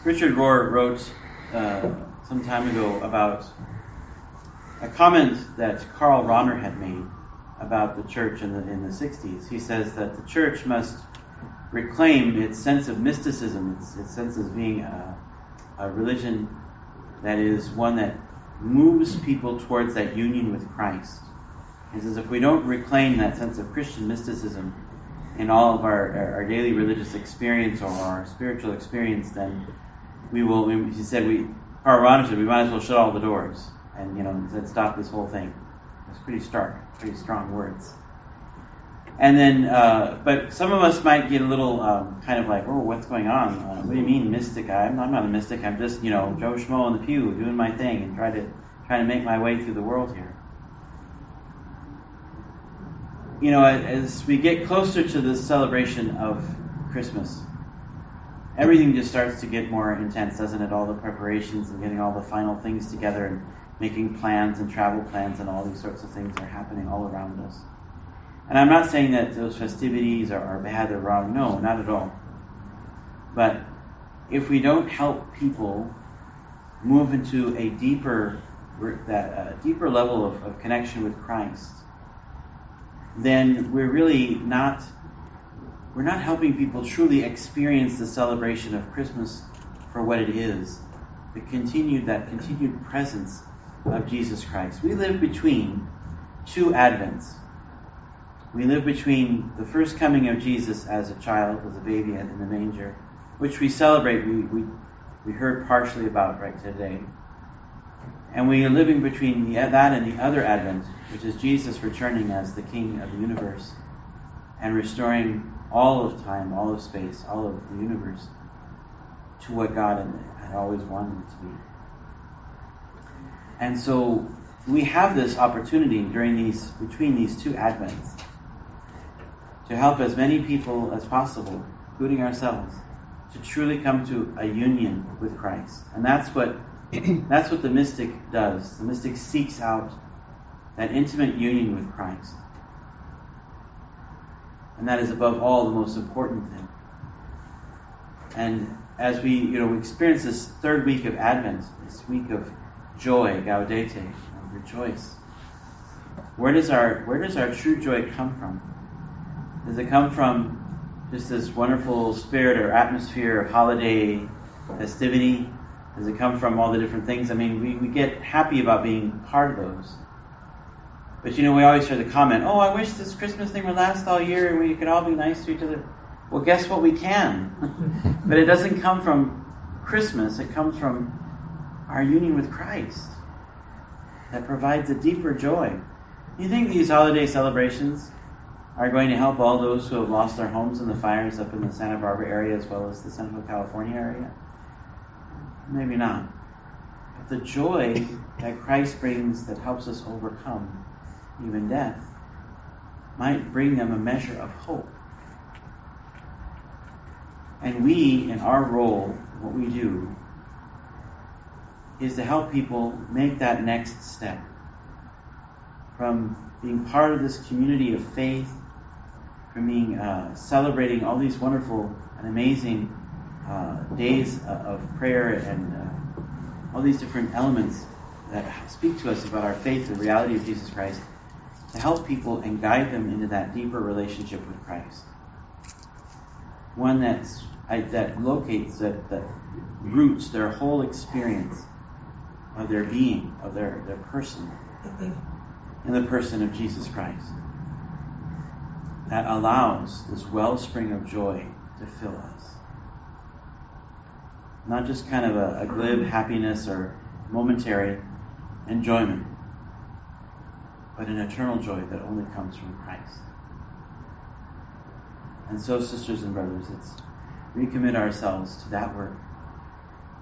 Richard Rohr wrote some time ago about a comment that Karl Rahner had made about the church in the 60s. He says that the church must reclaim its sense of mysticism, its sense of being a religion that is one that moves people towards that union with Christ. He says if we don't reclaim that sense of Christian mysticism in all of our daily religious experience or our spiritual experience, then we will, he said, Karl Rahner said, we might as well shut all the doors and stop this whole thing. It's pretty stark, pretty strong words. And then, but some of us might get a little kind of like, oh, what's going on? What do you mean mystic? I'm not a mystic. I'm just, Joe Schmo in the pew doing my thing and trying to make my way through the world here. As we get closer to this celebration of Christmas, everything just starts to get more intense, doesn't it? All the preparations and getting all the final things together and making plans and travel plans and all these sorts of things are happening all around us. And I'm not saying that those festivities are bad or wrong. No, not at all. But if we don't help people move into a deeper level of connection with Christ, then we're not helping people truly experience the celebration of Christmas for what it is, that continued presence of Jesus Christ. We live between two Advents. We live between the first coming of Jesus as a child, as a baby in the manger, which we celebrate, we heard partially about right today. And we are living between that and the other Advent, which is Jesus returning as the King of the universe and restoring all of time, all of space, all of the universe to what God had always wanted it to be. And so we have this opportunity between these two Advents to help as many people as possible, including ourselves, to truly come to a union with Christ. And that's what the mystic does. The mystic seeks out that intimate union with Christ. And that is above all the most important thing. And as we experience this third week of Advent, this week of joy, gaudete, rejoice, where does our true joy come from? Does it come from just this wonderful spirit or atmosphere of holiday festivity? Does it come from all the different things? I mean, we get happy about being part of those. But we always hear the comment, oh, I wish this Christmas thing would last all year and we could all be nice to each other. Well, guess what? We can. But it doesn't come from Christmas. It comes from our union with Christ that provides a deeper joy. You think these holiday celebrations are going to help all those who have lost their homes in the fires up in the Santa Barbara area as well as the Central California area? Maybe not. But the joy that Christ brings that helps us overcome even death might bring them a measure of hope. And we, in our role, what we do, is to help people make that next step from being part of this community of faith, from being celebrating all these wonderful and amazing days of prayer and all these different elements that speak to us about our faith, the reality of Jesus Christ, to help people and guide them into that deeper relationship with Christ. One that locates, that roots their whole experience of their being, of their person, in the person of Jesus Christ. That allows this wellspring of joy to fill us. Not just kind of a glib happiness or momentary enjoyment, but an eternal joy that only comes from Christ. And so, sisters and brothers, let's recommit ourselves to that work,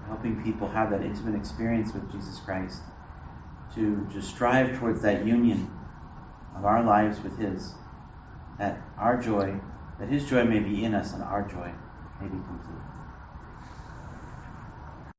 helping people have that intimate experience with Jesus Christ, to strive towards that union of our lives with His, that His joy may be in us and our joy may be complete.